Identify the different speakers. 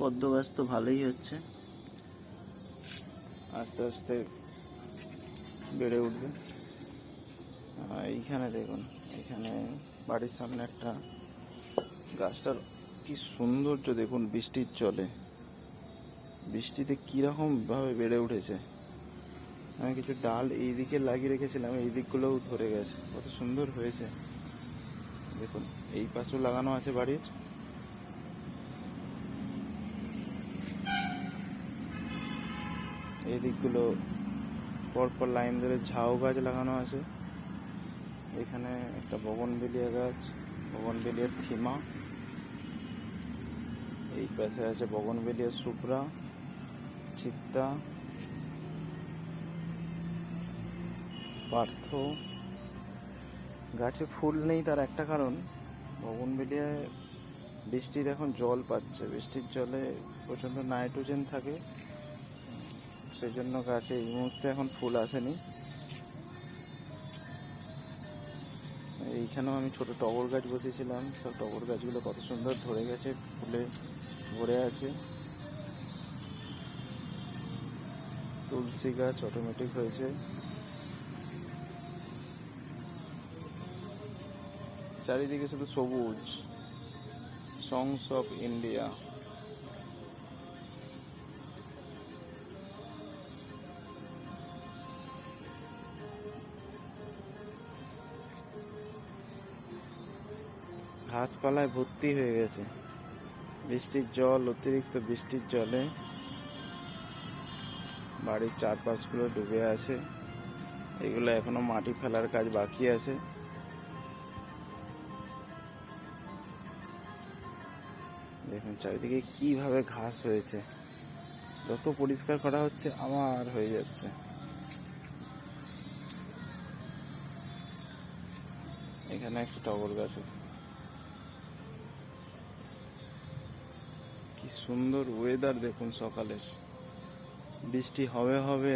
Speaker 1: পদ্ম গাছ তো ভালোই হচ্ছে, আস্তে আস্তে বেড়ে উঠবে। এইখানে দেখুন, এখানে বাড়ির সামনে একটা গাছটার কি সৌন্দর্য দেখুন, বৃষ্টির জলে, বৃষ্টিতে কিরকম ভাবে বেড়ে উঠেছে। আমি কিছু ডাল এই দিকে লাগিয়ে রেখেছিলাম, এই দিকগুলোও ধরে গেছে, কত সুন্দর হয়েছে দেখুন। এই পাশেও লাগানো আছে বাড়ির, এই দিকগুলো পরপর লাইন ধরে ঝাউ গাছ লাগানো আছে। এখানে একটা বগনভেলিয়া গাছ, বগনভেলিয়ার থিমা। এই পাশে আছে বগনভেলিয়ার সুপ্রা, চিত্তা, পার্থ। গাছে ফুল নেই তার একটা কারণ, বগনভেলিয়ায় বৃষ্টির এখন জল পাচ্ছে, বৃষ্টির জলে প্রচণ্ড নাইট্রোজেন থাকে, সেই জন্য গাছে এই মুহূর্তে এখন ফুল আসেনি। এইখানেও আমি ছোট টগর গাছ বসিয়েছিলাম, সব টগর গাছগুলো কত সুন্দর ধরে গেছে, ফুলে ভরে আছে। তুলসী গাছ অটোমেটিক হয়েছে। চারিদিকে শুধু সবুজ, সংস অফ ইন্ডিয়া। ঘাসপালায় ভর্তি হয়ে গেছে, বৃষ্টির জল, অতিরিক্ত বৃষ্টির জলে বাড়ির চারপাশগুলো ডুবে আছে। এগুলো এখনো মাটি ফেলার কাজ বাকি আছে। দেখুন চারিদিকে কিভাবে ঘাস হয়েছে, যত পরিষ্কার করা হচ্ছে আমার হয়ে যাচ্ছে। এখানে একটা টগর গাছ আছে, কি সুন্দর ওয়েদার দেখুন সকালের, বৃষ্টি হবে হবে।